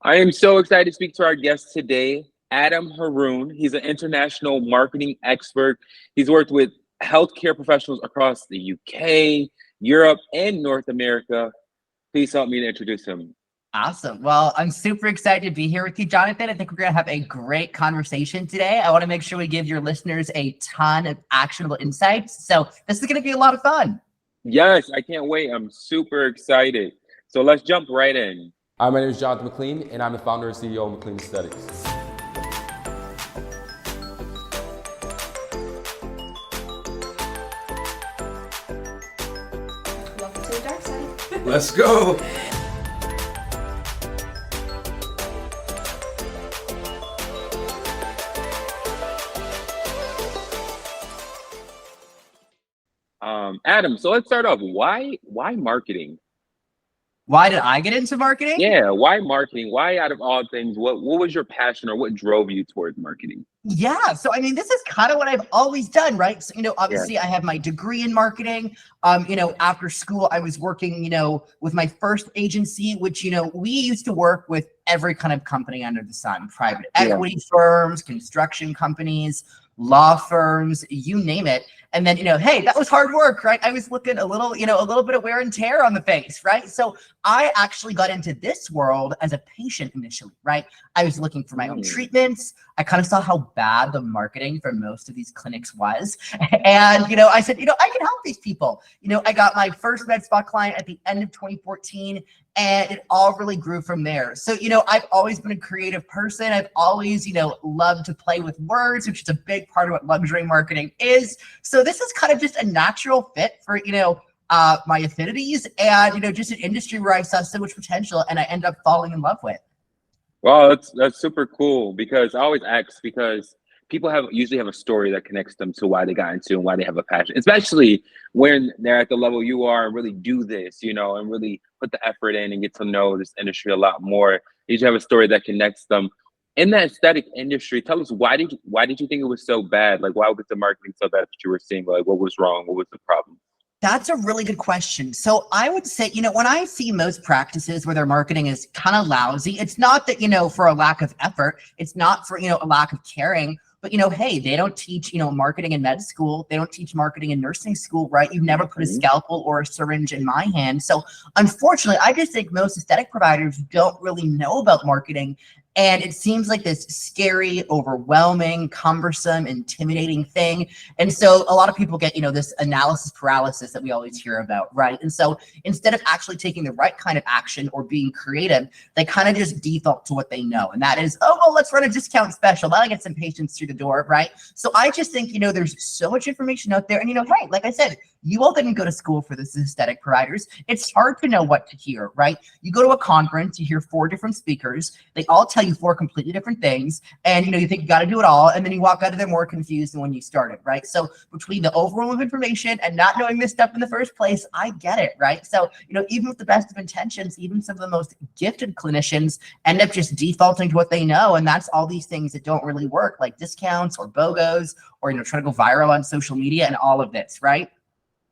I am so excited to speak to our guest today, Adam Haroun. He's an international marketing expert. He's worked with healthcare professionals across the UK, Europe, and North America. Please help me to introduce him. Awesome. Well, I'm super excited to be here with you, Jonathan. I think we're going to have a great conversation today. I want to make sure we give your listeners a ton of actionable insights. So this is going to be a lot of fun. Yes, I can't wait. I'm super excited. So let's jump right in. Hi, my name is Jonathan McLean, and I'm the founder and CEO of McLean Aesthetics. Welcome to the dark side. Let's go. Adam, so let's start off. Why marketing? Why did I get into marketing? Yeah, why marketing? Why, out of all things, what was your passion or what drove you towards marketing? Yeah, so I mean, this is kind of what I've always done, right? So, obviously I have my degree in marketing. After school, I was working, with my first agency, which, we used to work with every kind of company under the sun, private equity firms, construction companies, law firms, you name it. And then, hey, that was hard work, right? I was looking a little bit of wear and tear on the face, right? So I actually got into this world as a patient initially, right? I was looking for my own treatments. I kind of saw how bad the marketing for most of these clinics was. And, I said, I can help these people. I got my first med spa client at the end of 2014, and it all really grew from there. So, I've always been a creative person. I've always, loved to play with words, which is a big part of what luxury marketing is. So this is kind of just a natural fit for, my affinities and, just an industry where I saw so much potential and I end up falling in love with. Wow, that's super cool, because I always ask, because people usually have a story that connects them to why they got into and why they have a passion, especially when they're at the level you are and really do this, and really put the effort in and get to know this industry a lot more. You usually have a story that connects them. In that aesthetic industry, tell us, why did you think it was so bad? Like, why was the marketing so bad that you were seeing? Like, what was wrong? What was the problem? That's a really good question. So I would say, when I see most practices where their marketing is kind of lousy, it's not that, for a lack of effort, it's not for, a lack of caring, but, hey, they don't teach, marketing in med school. They don't teach marketing in nursing school, right? You never put a scalpel or a syringe in my hand. So unfortunately, I just think most aesthetic providers don't really know about marketing. And it seems like this scary, overwhelming, cumbersome, intimidating thing. And so a lot of people get, this analysis paralysis that we always hear about, right? And so instead of actually taking the right kind of action or being creative, they kind of just default to what they know. And that is, oh, well, let's run a discount special. That'll get some patients through the door, right? So I just think, there's so much information out there. And, hey, like I said, you all didn't go to school for this as aesthetic providers. It's hard to know what to hear, right? You go to a conference, you hear 4 different speakers. They all tell you 4 completely different things. And, you think you got to do it all. And then you walk out of there more confused than when you started, right? So between the overwhelm of information and not knowing this stuff in the first place, I get it, right? So, even with the best of intentions, even some of the most gifted clinicians end up just defaulting to what they know. And that's all these things that don't really work, like discounts or BOGOs or, trying to go viral on social media and all of this, right?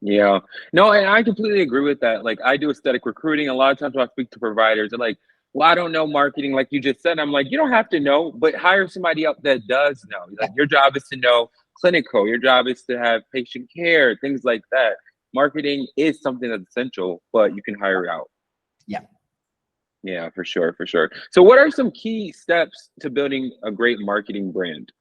Yeah, no, and I completely agree with that. Like, I do aesthetic recruiting. A lot of times when I speak to providers, they're like, well, I don't know marketing, like you just said. I'm like, you don't have to know, but hire somebody else that does know. Like, your job is to know clinical. Your job is to have patient care, things like that. Marketing is something that's essential, but you can hire out. Yeah. Yeah, for sure, for sure. So what are some key steps to building a great marketing brand?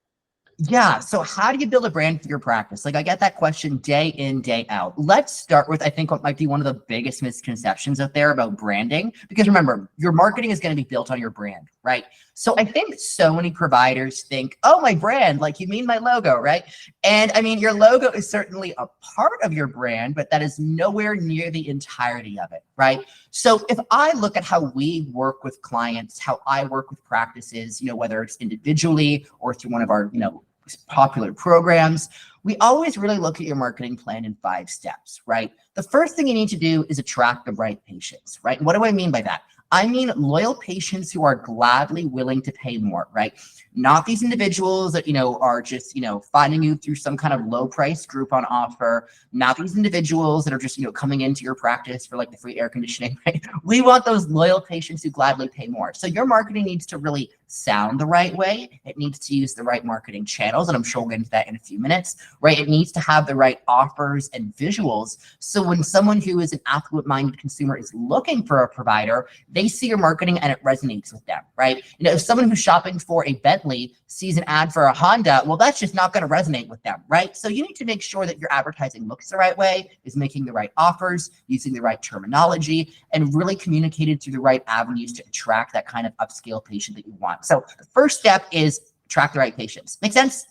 Yeah. So how do you build a brand for your practice? Like, I get that question day in, day out. Let's start with, I think, what might be one of the biggest misconceptions out there about branding, because remember, your marketing is going to be built on your brand, right? So I think so many providers think, oh, my brand, like, you mean my logo, right? And I mean, your logo is certainly a part of your brand, but that is nowhere near the entirety of it, right? So if I look at how we work with clients, how I work with practices, whether it's individually or through one of our, popular programs, we always really look at your marketing plan in 5 steps, right? The first thing you need to do is attract the right patients, right? And what do I mean by that? I mean loyal patients who are gladly willing to pay more, right? Not these individuals that, are just, finding you through some kind of low price Groupon offer. Not these individuals that are just, coming into your practice for like the free air conditioning, right? We want those loyal patients who gladly pay more. So your marketing needs to really sound the right way. It needs to use the right marketing channels, and I'm sure we'll get into that in a few minutes, right? It needs to have the right offers and visuals. So when someone who is an affluent-minded consumer is looking for a provider, they see your marketing and it resonates with them, right? If someone who's shopping for a Bentley sees an ad for a Honda, well, that's just not going to resonate with them, right? So you need to make sure that your advertising looks the right way, is making the right offers, using the right terminology, and really communicated through the right avenues to attract that kind of upscale patient that you want. So the first step is attract the right patients. Make sense?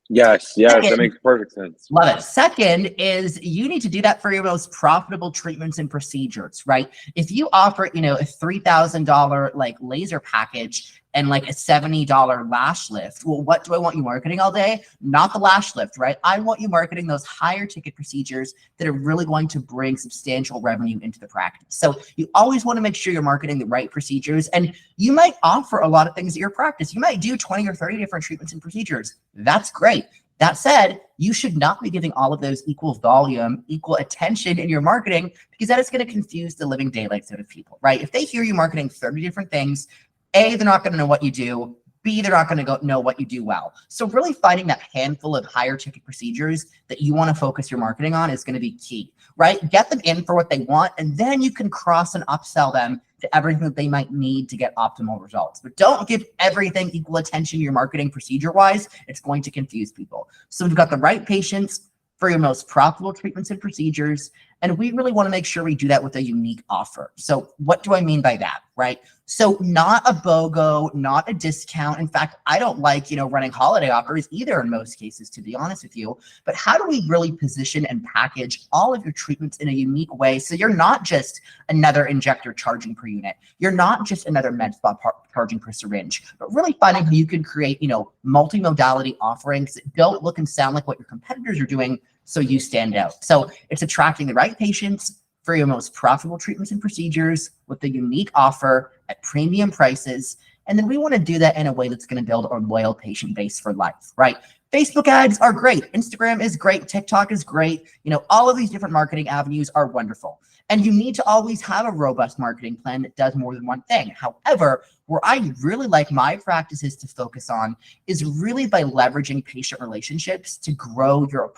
Yes, Second, that makes perfect sense. Love it. Second is you need to do that for your most profitable treatments and procedures, right? If you offer, a $3,000 like laser package and like a $70 lash lift, well, what do I want you marketing all day? Not the lash lift, right? I want you marketing those higher ticket procedures that are really going to bring substantial revenue into the practice. So you always want to make sure you're marketing the right procedures, and you might offer a lot of things at your practice. You might do 20 or 30 different treatments and procedures. That's great. That said, you should not be giving all of those equal volume, equal attention in your marketing, because that is going to confuse the living daylights out of people, right? If they hear you marketing 30 different things, A, they're not going to know what you do. B, they're not going to know what you do well. So really finding that handful of higher ticket procedures that you want to focus your marketing on is going to be key, right? Get them in for what they want, and then you can cross and upsell them to everything that they might need to get optimal results. But don't give everything equal attention to your marketing procedure-wise. It's going to confuse people. So we've got the right patients for your most profitable treatments and procedures, and we really want to make sure we do that with a unique offer. So what do I mean by that, right? So not a BOGO, not a discount. In fact, I don't like, running holiday offers either in most cases, to be honest with you. But how do we really position and package all of your treatments in a unique way so you're not just another injector charging per unit. You're not just another med spa charging per syringe, but really finding how you can create, multimodality offerings that don't look and sound like what your competitors are doing, so you stand out. So it's attracting the right patients for your most profitable treatments and procedures with a unique offer at premium prices. And then we want to do that in a way that's going to build our loyal patient base for life, right? Facebook ads are great. Instagram is great. TikTok is great. All of these different marketing avenues are wonderful. And you need to always have a robust marketing plan that does more than one thing. However, where I really like my practices to focus on is really by leveraging patient relationships to grow your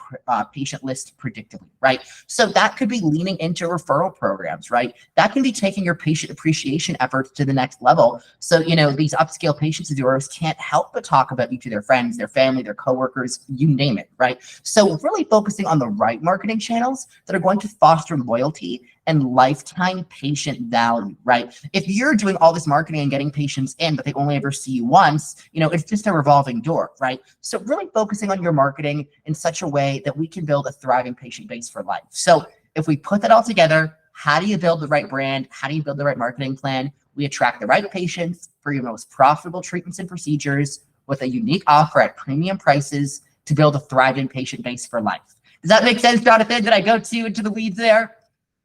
patient list predictably, right? So that could be leaning into referral programs, right? That can be taking your patient appreciation efforts to the next level. So, these upscale patients of yours can't help but talk about you to their friends, their family, their coworkers, you name it, right? So really focusing on the right marketing channels that are going to foster loyalty and lifetime patient value, right? If you're doing all this marketing and getting patients in, but they only ever see you once, it's just a revolving door, right? So really focusing on your marketing in such a way that we can build a thriving patient base for life. So if we put that all together, how do you build the right brand? How do you build the right marketing plan? We attract the right patients for your most profitable treatments and procedures with a unique offer at premium prices to build a thriving patient base for life. Does that make sense, Jonathan? Did I go into the weeds there?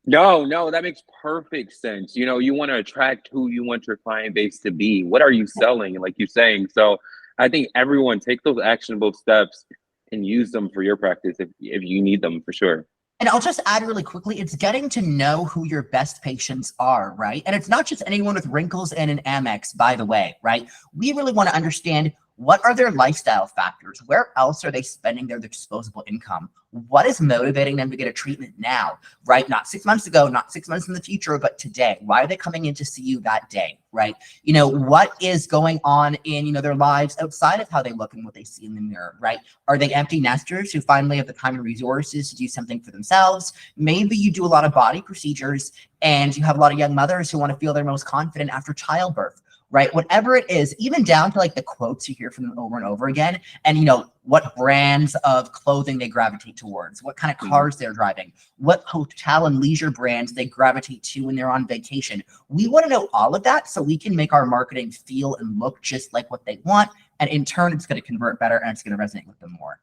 No, that makes perfect sense. You want to attract who you want your client base to be. What are you selling? Like you're saying. So I think everyone take those actionable steps and use them for your practice if you need them, for sure. And I'll just add really quickly, it's getting to know who your best patients are, right? And it's not just anyone with wrinkles and an Amex, by the way, right? We really want to understand, what are their lifestyle factors? Where else are they spending their disposable income? What is motivating them to get a treatment now, right? Not 6 months ago, not 6 months in the future, but today. Why are they coming in to see you that day, right? What is going on in, their lives outside of how they look and what they see in the mirror, right? Are they empty nesters who finally have the time and resources to do something for themselves? Maybe you do a lot of body procedures and you have a lot of young mothers who want to feel their most confident after childbirth, right? Whatever it is, even down to like the quotes you hear from them over and over again, and what brands of clothing they gravitate towards, what kind of cars they're driving, what hotel and leisure brands they gravitate to when they're on vacation. We want to know all of that so we can make our marketing feel and look just like what they want. And in turn, it's going to convert better and it's going to resonate with them more.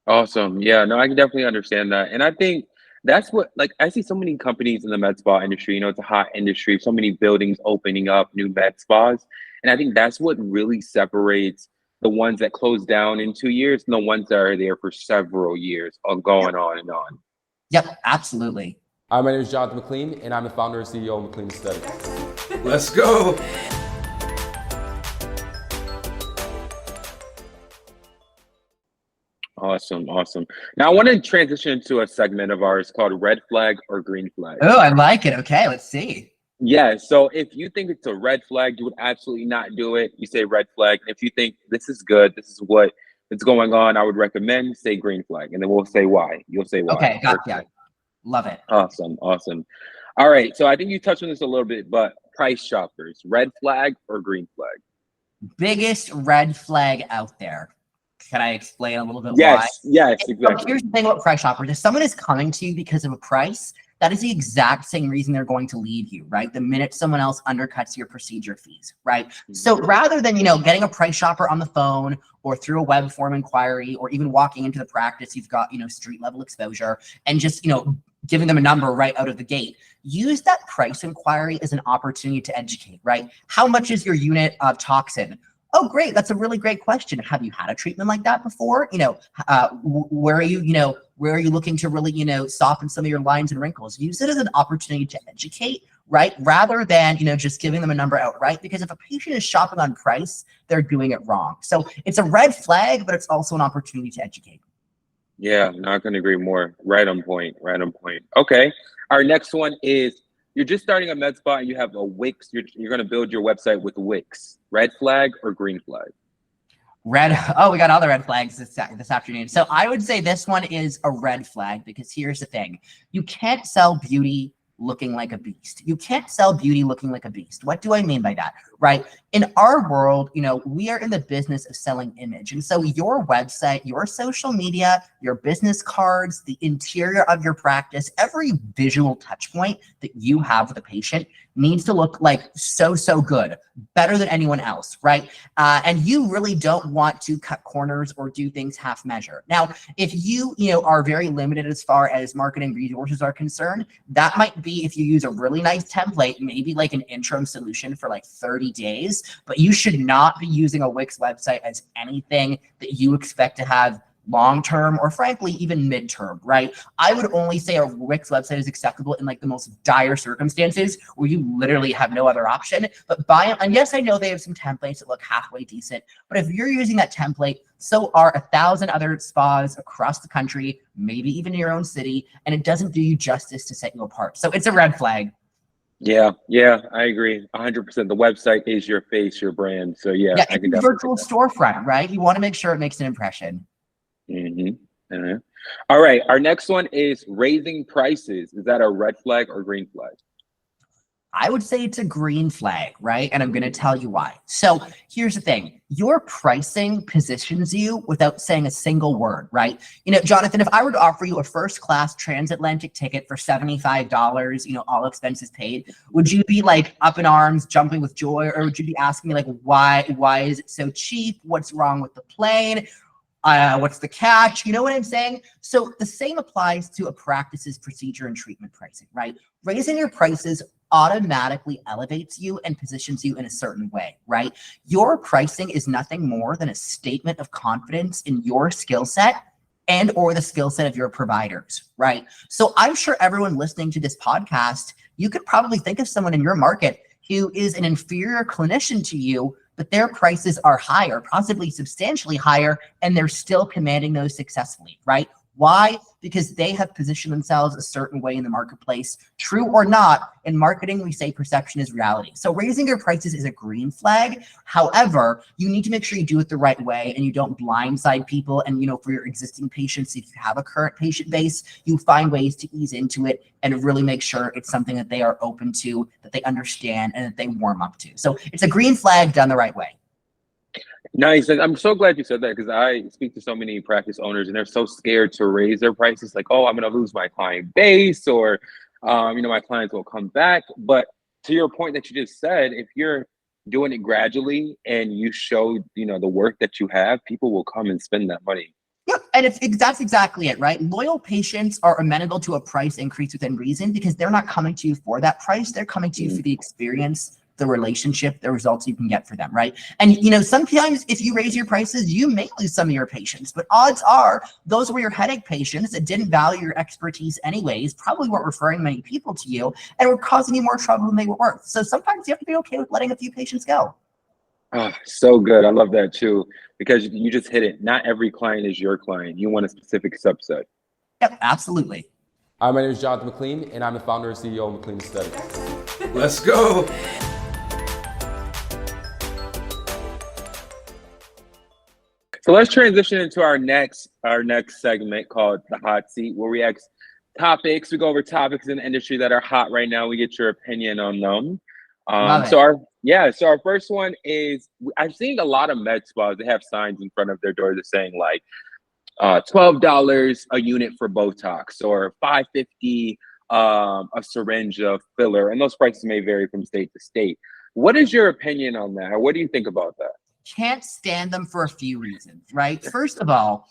Awesome. Yeah, no, I can definitely understand that. And I think that's what, like, I see so many companies in the med spa industry, it's a hot industry, so many buildings opening up, new med spas. And I think that's what really separates the ones that close down in 2 years and the ones that are there for several years, going on and on. Yep, absolutely. Hi, my name is Jonathan McLean, and I'm the founder and CEO of McLean Study. Let's go. Awesome, awesome. Now I want to transition to a segment of ours called Red Flag or Green Flag. Oh, I like it. Okay, let's see. Yeah, so if you think it's a red flag, you would absolutely not do it. You say red flag. If you think this is good, this is what is going on, I would recommend say green flag, and then we'll say why. You'll say why. Okay, gotcha. Love it. Awesome, awesome. All right, so I think you touched on this a little bit, but price shoppers, red flag or green flag? Biggest red flag out there. Can I explain a little bit why? Yes, exactly. So here's the thing about price shoppers. If someone is coming to you because of a price, that is the exact same reason they're going to leave you, right? The minute someone else undercuts your procedure fees, right? So rather than, getting a price shopper on the phone or through a web form inquiry or even walking into the practice, you've got, street level exposure and just, giving them a number right out of the gate, use that price inquiry as an opportunity to educate, right? How much is your unit of toxin? Oh, great. That's a really great question. Have you had a treatment like that before? Where are you looking to really, soften some of your lines and wrinkles? Use it as an opportunity to educate, right? Rather than, just giving them a number outright, because if a patient is shopping on price, they're doing it wrong. So it's a red flag, but it's also an opportunity to educate. Yeah, not going to agree more. Right on point, right on point. Okay. Our next one is you're just starting a med spa and you have a Wix. You're going to build your website with Wix. Red flag or green flag? Red. Oh, we got all the red flags this afternoon. So I would say this one is a red flag because here's the thing. You can't sell beauty looking like a beast. You can't sell beauty looking like a beast. What do I mean by that? Right? In our world, we are in the business of selling image. And so your website, your social media, your business cards, the interior of your practice, every visual touch point that you have with a patient needs to look like so good, better than anyone else, right? And you really don't want to cut corners or do things half measure. Now, if you, are very limited as far as marketing resources are concerned, that might be if you use a really nice template, maybe like an interim solution for like 30 days, but you should not be using a Wix website as anything that you expect to have long-term or frankly even midterm, right? I would only say a Wix website is acceptable in like the most dire circumstances where you literally have no other option. But and yes, I know they have some templates that look halfway decent, but if you're using that template, so are 1,000 other spas across the country, maybe even in your own city, and it doesn't do you justice to set you apart. So it's a red flag. Yeah, I agree 100%. The website is your face, your brand. So yeah, I can it's a virtual storefront, right? You want to make sure it makes an impression. All right, our next one is raising prices. Is that a red flag or green flag? I would say it's a green flag, right? And I'm going to tell you why. So here's the thing. Your pricing positions you without saying a single word, right? Jonathan, if I were to offer you a first-class transatlantic ticket for $75, all expenses paid, would you be like up in arms, jumping with joy? Or would you be asking me like, why is it so cheap? What's wrong with the plane? What's the catch? You know what I'm saying? So the same applies to a practice's procedure and treatment pricing, right? Raising your prices automatically elevates you and positions you in a certain way, right? Your pricing is nothing more than a statement of confidence in your skill set and or the skill set of your providers, right? So I'm sure everyone listening to this podcast, you could probably think of someone in your market who is an inferior clinician to you, but their prices are higher, possibly substantially higher, and they're still commanding those successfully, right? Why? Because they have positioned themselves a certain way in the marketplace. True or not, in marketing, we say perception is reality. So raising your prices is a green flag. However, you need to make sure you do it the right way and you don't blindside people. And, for your existing patients, if you have a current patient base, you find ways to ease into it and really make sure it's something that they are open to, that they understand, and that they warm up to. So it's a green flag done the right way. Nice. And I'm so glad you said that because I speak to so many practice owners and they're so scared to raise their prices. Like, oh, I'm going to lose my client base or, my clients will come back. But to your point that you just said, if you're doing it gradually and you show, the work that you have, people will come and spend that money. Yeah, and that's exactly it, right? Loyal patients are amenable to a price increase within reason because they're not coming to you for that price. They're coming to you for the experience, the relationship, the results you can get for them, right? And you know, sometimes if you raise your prices, you may lose some of your patients, but odds are those were your headache patients that didn't value your expertise anyways, probably weren't referring many people to you and were causing you more trouble than they were worth. So sometimes you have to be okay with letting a few patients go. Oh, so good. I love that too, because you just hit it. Not every client is your client. You want a specific subset. Yep, absolutely. Hi, my name is Jonathan McLean, and I'm the founder and CEO of McLean Aesthetics. Let's go. So let's transition into our next segment called the hot seat, where we ask topics. We go over topics in the industry that are hot right now. We get your opinion on them. Love So it. our first one is, I've seen a lot of med spas. They have signs in front of their door that's saying like $12 a unit for Botox or $5.50 a syringe of filler, and those prices may vary from state to state. What is your opinion on that? Or what do you think about that? Can't stand them for a few reasons, right? First of all,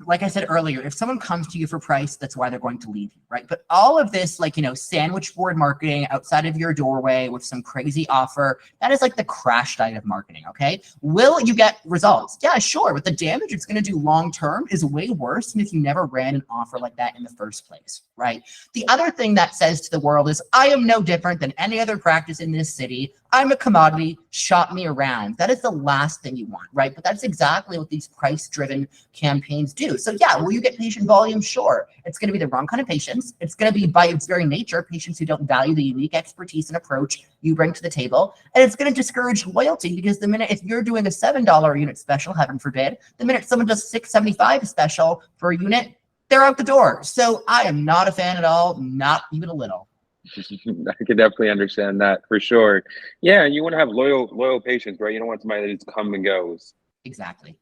like I said earlier, if someone comes to you for price, that's why they're going to leave you, right? But all of this, like, you know, sandwich board marketing outside of your doorway with some crazy offer, that is like the crash diet of marketing, okay? Will you get results? Yeah, sure, but the damage it's going to do long-term is way worse than if you never ran an offer like that in the first place, right? The other thing that says to the world is, I am no different than any other practice in this city. I'm a commodity, shop me around. That is the last thing you want, right? But that's exactly what these price-driven campaigns do. So yeah, will you get patient volume? Sure. It's going to be the wrong kind of patients. It's going to be, by its very nature, patients who don't value the unique expertise and approach you bring to the table. And it's going to discourage loyalty, because the minute, if you're doing a $7 a unit special, heaven forbid, the minute someone does $6.75 special for a unit, they're out the door. So I am not a fan at all, not even a little. I could definitely understand that for sure. Yeah, and you want to have loyal patients, right? You don't want somebody that just comes and goes. Exactly.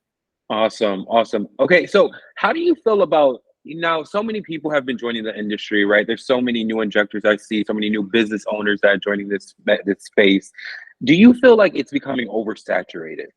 Awesome. Okay, so how do you feel about, so many people have been joining the industry, right? There's so many new injectors I see, so many new business owners that are joining this space. Do you feel like it's becoming oversaturated?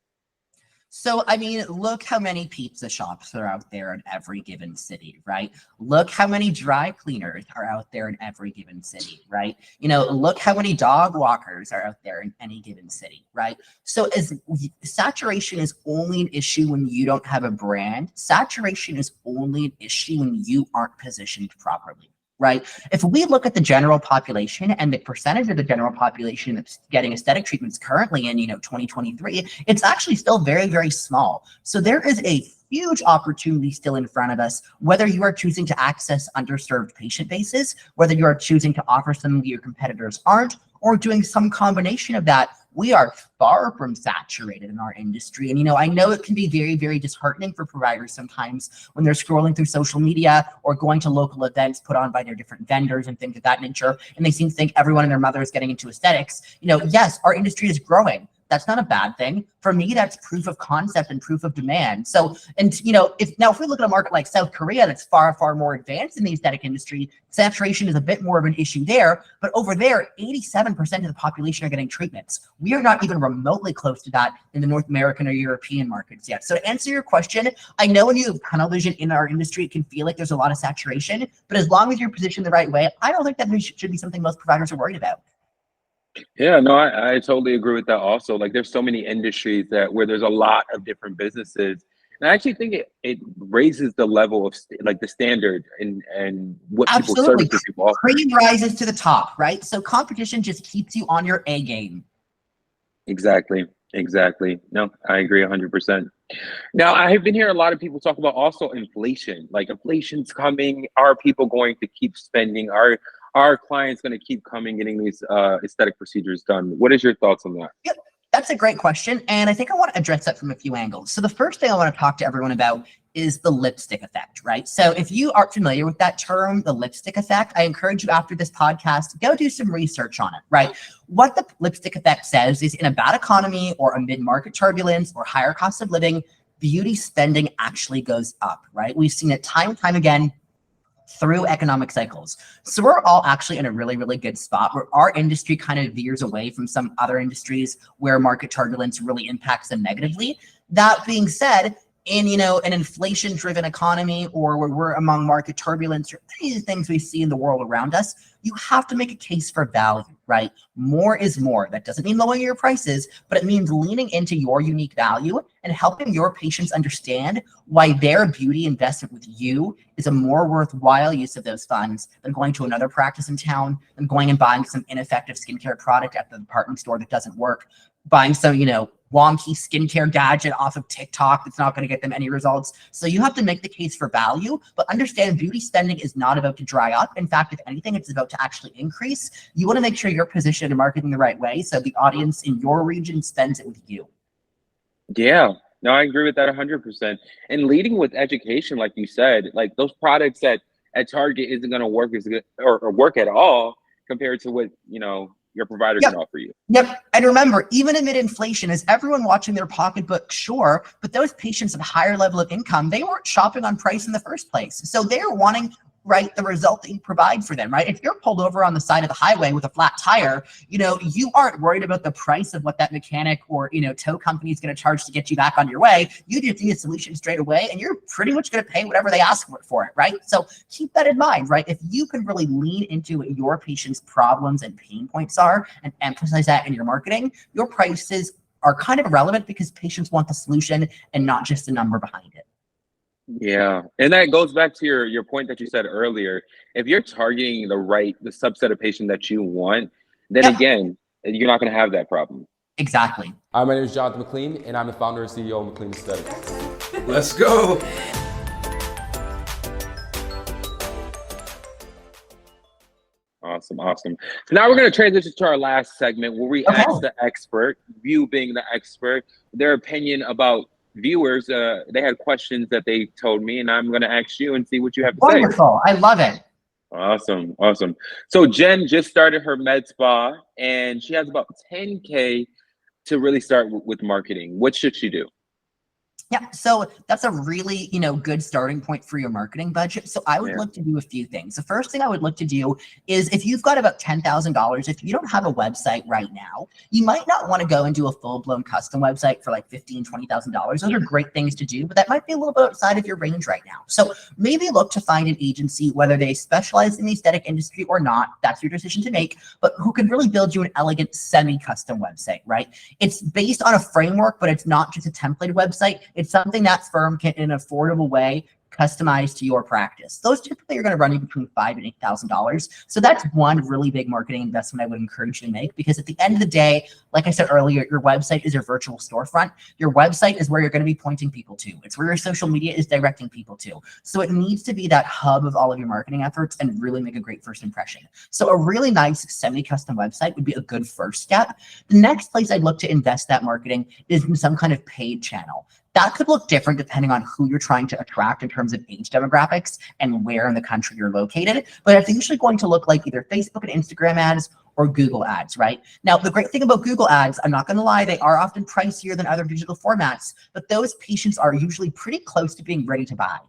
So, I mean, look how many pizza shops are out there in every given city, right? Look how many dry cleaners are out there in every given city, right? You know, look how many dog walkers are out there in any given city, right? So as saturation is only an issue when you don't have a brand, saturation is only an issue when you aren't positioned properly. Right? If we look at the general population and the percentage of the general population that's getting aesthetic treatments currently in, 2023, it's actually still very, very small. So there is a huge opportunity still in front of us, whether you are choosing to access underserved patient bases, whether you are choosing to offer something that your competitors aren't, or doing some combination of that. We are far from saturated in our industry. And, I know it can be very, very disheartening for providers sometimes when they're scrolling through social media or going to local events put on by their different vendors and things of that nature, and they seem to think everyone and their mother is getting into aesthetics. Yes, our industry is growing. That's not a bad thing. For me, that's proof of concept and proof of demand. So, and if we look at a market like South Korea, that's far, far more advanced in the aesthetic industry, saturation is a bit more of an issue there. But over there, 87% of the population are getting treatments. We are not even remotely close to that in the North American or European markets yet. So to answer your question, I know when you have tunnel vision in our industry, it can feel like there's a lot of saturation. But as long as you're positioned the right way, I don't think that should be something most providers are worried about. Yeah, no, I totally agree with that also. Like, there's so many industries where there's a lot of different businesses. And I actually think it raises the level of the standard and what Absolutely. people offer. Cream rises to the top, right? So competition just keeps you on your A game. Exactly. No, I agree 100%. Now, I have been hearing a lot of people talk about also inflation. Like, inflation's coming. Are people going to keep spending? Are clients going to keep coming, getting these aesthetic procedures done? What is your thoughts on that? Yep, that's a great question. And I think I want to address that from a few angles. So the first thing I want to talk to everyone about is the lipstick effect, right? So if you aren't familiar with that term, the lipstick effect, I encourage you after this podcast to go do some research on it, right? What the lipstick effect says is, in a bad economy or amid market turbulence or higher cost of living, beauty spending actually goes up, right? We've seen it time and time again through economic cycles. So we're all actually in a really, really good spot where our industry kind of veers away from some other industries where market turbulence really impacts them negatively. That being said, in, an inflation-driven economy, or where we're among market turbulence, or any of the things we see in the world around us, you have to make a case for value, right? More is more. That doesn't mean lowering your prices, but it means leaning into your unique value and helping your patients understand why their beauty investment with you is a more worthwhile use of those funds than going to another practice in town, than going and buying some ineffective skincare product at the department store that doesn't work, buying some, wonky skincare gadget off of TikTok that's not going to get them any results. So you have to make the case for value, but understand beauty spending is not about to dry up. In fact, if anything, it's about to actually increase. You want to make sure you're positioned and marketing the right way so the audience in your region spends it with you. Yeah, no, I agree with that 100%. And leading with education, like you said, like those products that at Target isn't going to work as good or work at all compared to what, your provider can offer you. Yep. And remember, even amid inflation, is everyone watching their pocketbook? Sure. But those patients at a higher level of income, they weren't shopping on price in the first place. So they're wanting, right, the result that you provide for them, right? If you're pulled over on the side of the highway with a flat tire, you aren't worried about the price of what that mechanic or, tow company is going to charge to get you back on your way. You just need a solution straight away, and you're pretty much going to pay whatever they ask for it, right? So keep that in mind, right? If you can really lean into what your patient's problems and pain points are and emphasize that in your marketing, your prices are kind of irrelevant because patients want the solution and not just the number behind it. Yeah. And that goes back to your point that you said earlier. If you're targeting the subset of patient that you want, then again, you're not going to have that problem. Exactly. Hi, my name is Jonathan McLean, and I'm the founder and CEO of McLean Aesthetics. Let's go. Awesome. So now we're going to transition to our last segment where we ask the expert, you being the expert, their opinion about viewers. They had questions that they told me, and I'm going to ask you and see what you have to say. Wonderful. I love it. Awesome. So Jen just started her med spa, and she has about 10K to really start with marketing. What should she do? Yeah, so that's a really, good starting point for your marketing budget. So I would look to do a few things. The first thing I would look to do is, if you've got about $10,000, if you don't have a website right now, you might not want to go and do a full-blown custom website for like $15,000, $20,000. Those are great things to do, but that might be a little bit outside of your range right now. So maybe look to find an agency, whether they specialize in the aesthetic industry or not, that's your decision to make, but who can really build you an elegant semi-custom website, right? It's based on a framework, but it's not just a template website. It's something that firm can, in an affordable way, customize to your practice. Those typically are going to run you between $5,000 and $8,000. So that's one really big marketing investment I would encourage you to make, because at the end of the day, like I said earlier, your website is your virtual storefront. Your website is where you're going to be pointing people to. It's where your social media is directing people to. So it needs to be that hub of all of your marketing efforts and really make a great first impression. So a really nice semi-custom website would be a good first step. The next place I'd look to invest that marketing is in some kind of paid channel. That could look different depending on who you're trying to attract in terms of age demographics and where in the country you're located. But it's usually going to look like either Facebook and Instagram ads or Google ads, right? Now, the great thing about Google ads, I'm not going to lie, they are often pricier than other digital formats, but those patients are usually pretty close to being ready to buy.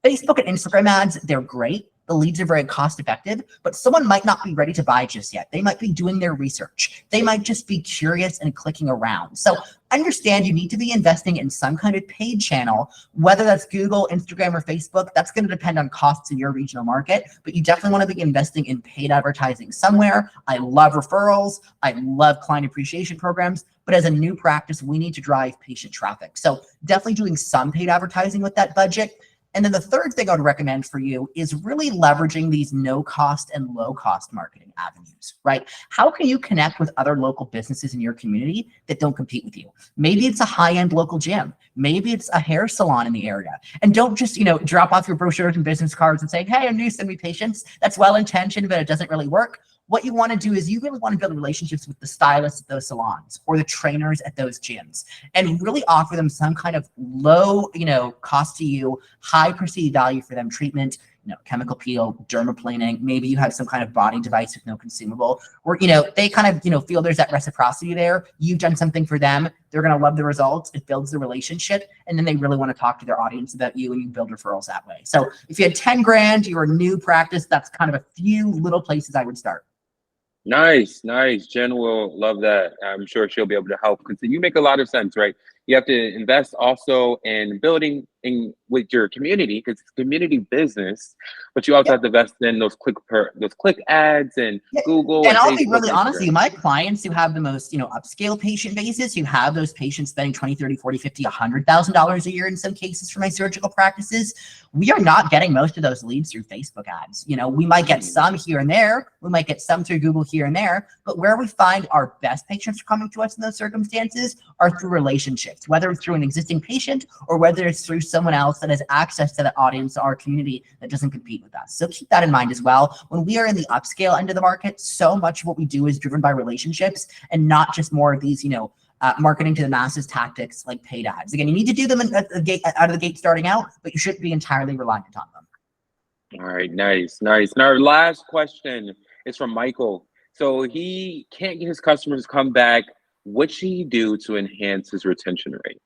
Facebook and Instagram ads, they're great. The leads are very cost effective, but someone might not be ready to buy just yet. They might be doing their research. They might just be curious and clicking around. So understand you need to be investing in some kind of paid channel, whether that's Google, Instagram, or Facebook. That's going to depend on costs in your regional market, but you definitely want to be investing in paid advertising somewhere. I love referrals. I love client appreciation programs, but as a new practice, we need to drive patient traffic. So definitely doing some paid advertising with that budget. And then the third thing I would recommend for you is really leveraging these no-cost and low-cost marketing avenues, right? How can you connect with other local businesses in your community that don't compete with you? Maybe it's a high-end local gym. Maybe it's a hair salon in the area. And don't just, drop off your brochures and business cards and say, hey, I'm new, send me patients. That's well-intentioned, but it doesn't really work. What you want to do is you really want to build relationships with the stylists at those salons or the trainers at those gyms and really offer them some kind of low, cost to you, high perceived value for them treatment, chemical peel, dermaplaning. Maybe you have some kind of body device with no consumable, or, they kind of, feel there's that reciprocity there. You've done something for them. They're going to love the results. It builds the relationship. And then they really want to talk to their audience about you, and you build referrals that way. So if you had 10 grand, you're a new practice, that's kind of a few little places I would start. Nice. Jen will love that. I'm sure she'll be able to help, because you make a lot of sense, right? You have to invest also in building in with your community because it's community business. But you also have to invest in those click ads and Yeah. Google And and I'll be Facebook really and honest with Instagram. you, my clients who have the most, upscale patient bases, who have those patients spending 20, 30, 40, 50, $100,000 a year in some cases for my surgical practices, we are not getting most of those leads through Facebook ads. We might get some here and there, we might get some through Google here and there, but where we find our best patients are coming to us in those circumstances are through relationships, whether it's through an existing patient or whether it's through someone else that has access to that audience, our community that doesn't compete with us. So keep that in mind as well. When we are in the upscale end of the market, so much of what we do is driven by relationships and not just more of these, marketing to the masses tactics like paid ads. Again, you need to do them out of the gate starting out, but you shouldn't be entirely reliant on them. All right, nice. And our last question is from Michael. So he can't get his customers to come back. What should he do to enhance his retention rate?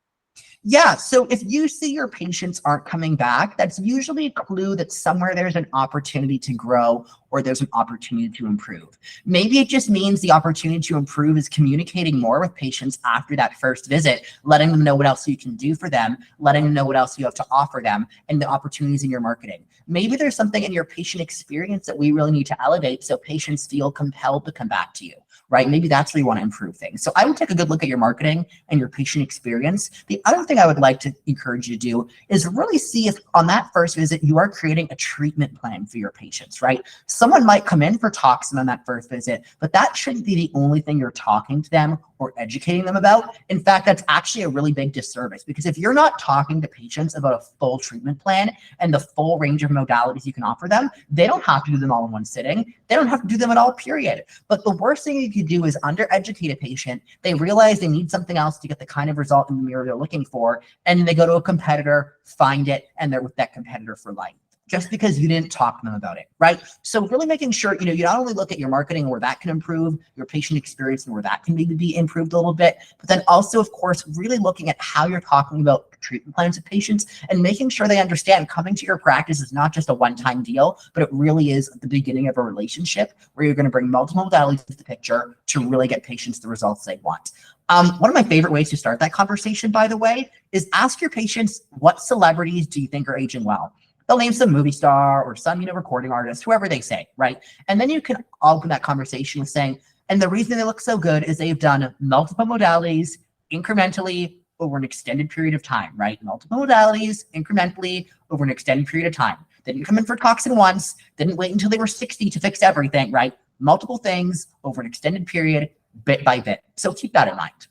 Yeah, so if you see your patients aren't coming back, that's usually a clue that somewhere there's an opportunity to grow or there's an opportunity to improve. Maybe it just means the opportunity to improve is communicating more with patients after that first visit, letting them know what else you can do for them, letting them know what else you have to offer them, and the opportunities in your marketing. Maybe there's something in your patient experience that we really need to elevate so patients feel compelled to come back to you. Right? Maybe that's where you want to improve things. So I would take a good look at your marketing and your patient experience. The other thing I would like to encourage you to do is really see if on that first visit, you are creating a treatment plan for your patients, right? Someone might come in for toxin on that first visit, but that shouldn't be the only thing you're talking to them or educating them about. In fact, that's actually a really big disservice because if you're not talking to patients about a full treatment plan and the full range of modalities you can offer them, they don't have to do them all in one sitting. They don't have to do them at all, period. But the worst thing you can do is undereducate a patient. They realize they need something else to get the kind of result in the mirror they're looking for, and they go to a competitor, find it, and they're with that competitor for life. Just because you didn't talk to them about it, right? So really making sure, you not only look at your marketing and where that can improve, your patient experience and where that can maybe be improved a little bit, but then also, of course, really looking at how you're talking about treatment plans with patients and making sure they understand coming to your practice is not just a one-time deal, but it really is the beginning of a relationship where you're going to bring multiple modalities to the picture to really get patients the results they want. One of my favorite ways to start that conversation, by the way, is ask your patients, what celebrities do you think are aging well? They'll name some movie star or some, recording artist, whoever they say, right? And then you can open that conversation with saying, and the reason they look so good is they've done multiple modalities incrementally over an extended period of time, right? Multiple modalities incrementally over an extended period of time. They didn't come in for toxin once, didn't wait until they were 60 to fix everything, right? Multiple things over an extended period, bit by bit. So keep that in mind.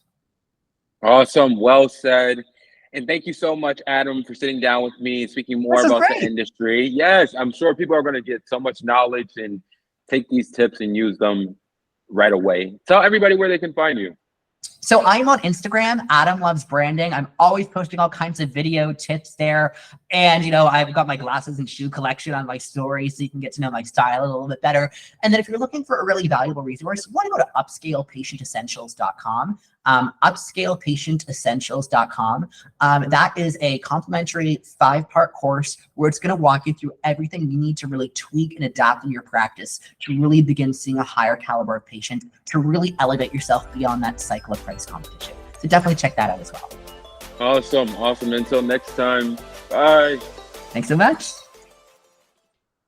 Awesome. Well said. And thank you so much, Adam, for sitting down with me and speaking more about the industry. Yes, I'm sure people are going to get so much knowledge and take these tips and use them right away. Tell everybody where they can find you. So I'm on Instagram, Adam Loves Branding. I'm always posting all kinds of video tips there. And, I've got my glasses and shoe collection on my story so you can get to know my style a little bit better. And then if you're looking for a really valuable resource, you want to go to upscalepatientessentials.com. Upscalepatientessentials.com. That is a complimentary 5-part course where it's going to walk you through everything you need to really tweak and adapt in your practice to really begin seeing a higher caliber of patient, to really elevate yourself beyond that cycle of price competition. So definitely check that out as well. Awesome. Until next time. Bye. Thanks so much.